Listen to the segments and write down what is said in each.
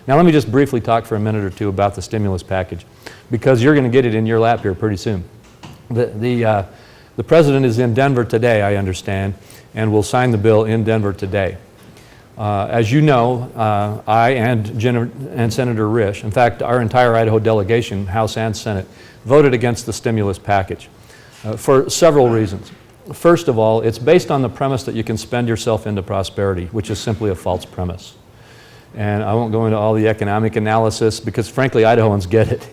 Now let me just briefly talk for a minute or two about the stimulus package, because you're going to get it in your lap here pretty soon. The President is in Denver today, I understand, and will sign the bill in Denver today. As you know, I and Senator Risch, in fact, our entire Idaho delegation, House and Senate, voted against the stimulus package for several reasons. First of all, it's based on the premise that you can spend yourself into prosperity, which is simply a false premise. And I won't go into all the economic analysis because, frankly, Idahoans get it.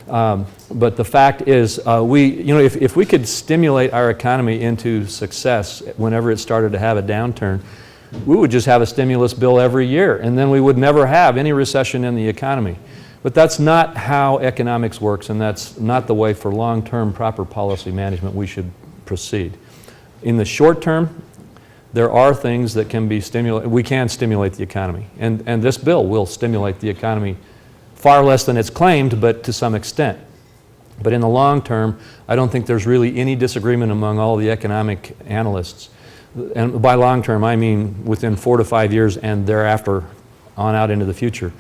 But the fact is, if we could stimulate our economy into success whenever it started to have a downturn, we would just have a stimulus bill every year, and then we would never have any recession in the economy. But that's not how economics works, and that's not the way for long-term proper policy management we should proceed. In the short term, there are things that can be stimulated. We can stimulate the economy, and this bill will stimulate the economy far less than it's claimed, but to some extent. But in the long term, I don't think there's really any disagreement among all the economic analysts. And by long term, I mean within 4 to 5 years and thereafter on out into the future.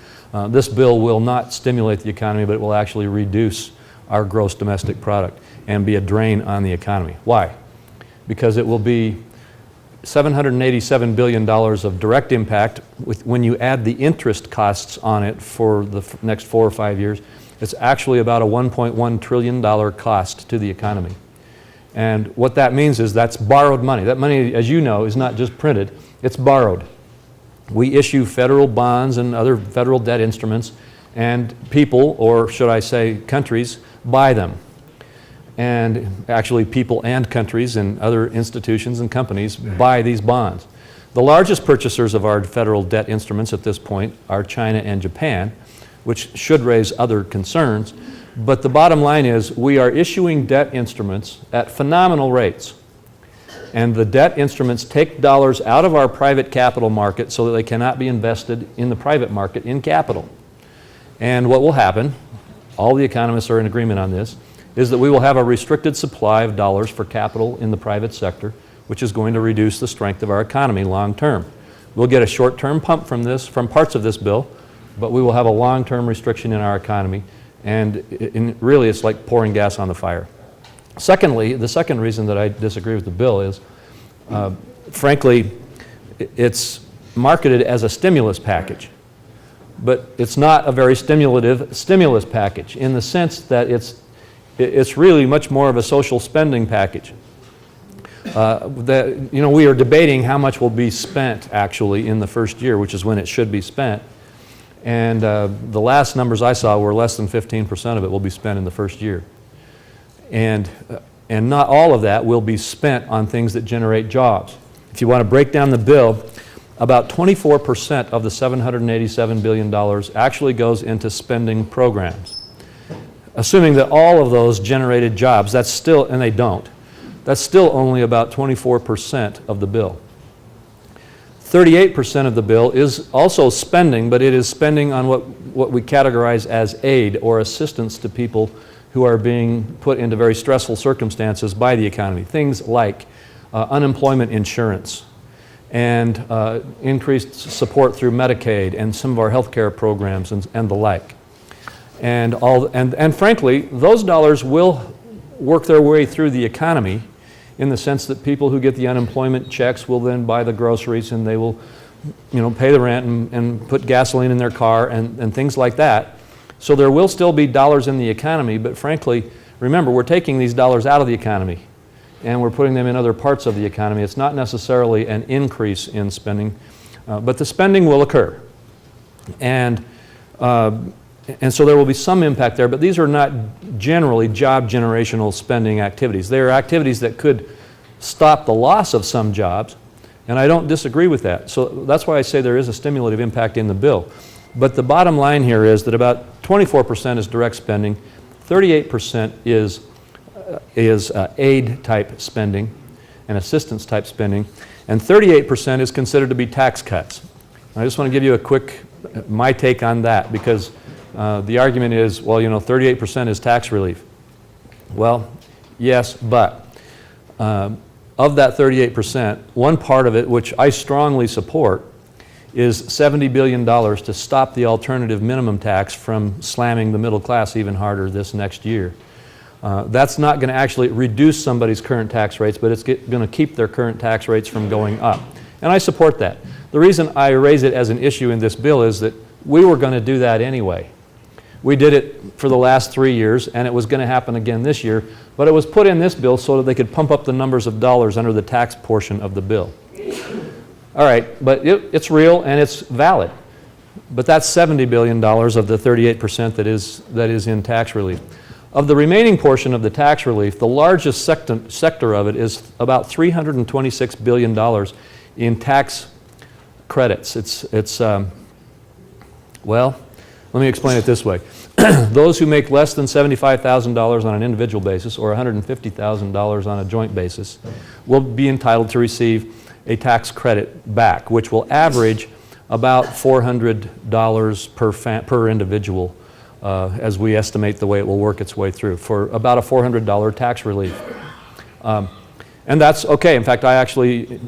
This bill will not stimulate the economy, but it will actually reduce our gross domestic product and be a drain on the economy. Why? Because it will be $787 billion of direct impact when you add the interest costs on it for the next 4 or 5 years. It's actually about a $1.1 trillion cost to the economy. And what that means is that's borrowed money. That money, as you know, is not just printed, it's borrowed. We issue federal bonds and other federal debt instruments, and people, or should I say countries, buy them. And actually people and countries and other institutions and companies buy these bonds. The largest purchasers of our federal debt instruments at this point are China and Japan, which should raise other concerns. But the bottom line is we are issuing debt instruments at phenomenal rates. And the debt instruments take dollars out of our private capital market so that they cannot be invested in the private market in capital. And what will happen, all the economists are in agreement on this, is that we will have a restricted supply of dollars for capital in the private sector, which is going to reduce the strength of our economy long term. We'll get a short-term pump from parts of this bill, but we will have a long-term restriction in our economy. And really, it's like pouring gas on the fire. Secondly, the second reason that I disagree with the bill is, frankly, it's marketed as a stimulus package. But it's not a very stimulative stimulus package in the sense that it's really much more of a social spending package. We are debating how much will be spent actually in the first year, which is when it should be spent. And the last numbers I saw were less than 15% of it will be spent in the first year. And not all of that will be spent on things that generate jobs. If you want to break down the bill, about 24% of the $787 billion actually goes into spending programs. Assuming that all of those generated jobs, that's still, and they don't, that's still only about 24% of the bill. 38% of the bill is also spending, but it is spending on what we categorize as aid or assistance to people who are being put into very stressful circumstances by the economy. Things like unemployment insurance and increased support through Medicaid and some of our health care programs and the like. And frankly, those dollars will work their way through the economy in the sense that people who get the unemployment checks will then buy the groceries and they will pay the rent and put gasoline in their car and things like that. So there will still be dollars in the economy, but frankly, remember, we're taking these dollars out of the economy and we're putting them in other parts of the economy. It's not necessarily an increase in spending, but the spending will occur. And so there will be some impact there, but these are not generally job generational spending activities. They are activities that could stop the loss of some jobs, and I don't disagree with that. So that's why I say there is a stimulative impact in the bill. But the bottom line here is that about 24% is direct spending, 38% is aid-type spending and assistance-type spending, and 38% is considered to be tax cuts. I just want to give you a quick, my take on that, because the argument is, well, 38% is tax relief. Well, yes, but of that 38%, one part of it, which I strongly support, is $70 billion to stop the alternative minimum tax from slamming the middle class even harder this next year. That's not going to actually reduce somebody's current tax rates, but it's going to keep their current tax rates from going up. And I support that. The reason I raise it as an issue in this bill is that we were going to do that anyway. We did it for the last 3 years, and it was going to happen again this year, but it was put in this bill so that they could pump up the numbers of dollars under the tax portion of the bill. All right, but it's real and it's valid. But that's $70 billion of the 38% that is in tax relief. Of the remaining portion of the tax relief, the largest sector of it is about $326 billion in tax credits. Well, let me explain it this way. Those who make less than $75,000 on an individual basis or $150,000 on a joint basis will be entitled to receive a tax credit back, which will average about $400 per individual as we estimate the way it will work its way through, for about a $400 tax relief. And that's okay. In fact, I actually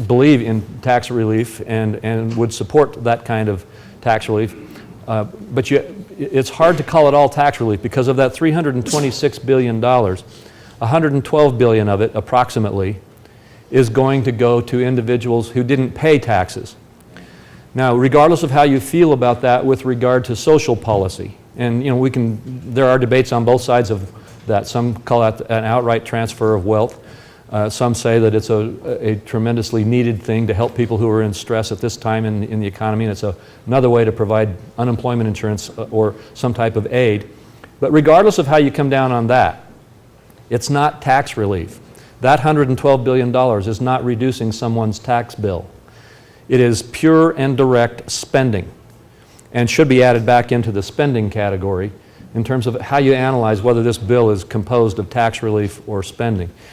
believe in tax relief and would support that kind of tax relief. But it's hard to call it all tax relief because of that $326 billion, $112 billion of it approximately is going to go to individuals who didn't pay taxes. Now, regardless of how you feel about that with regard to social policy, and there are debates on both sides of that. Some call that an outright transfer of wealth. Some say that it's a tremendously needed thing to help people who are in stress at this time in the economy, and it's another way to provide unemployment insurance or some type of aid. But regardless of how you come down on that, it's not tax relief. That $112 billion is not reducing someone's tax bill. It is pure and direct spending and should be added back into the spending category in terms of how you analyze whether this bill is composed of tax relief or spending.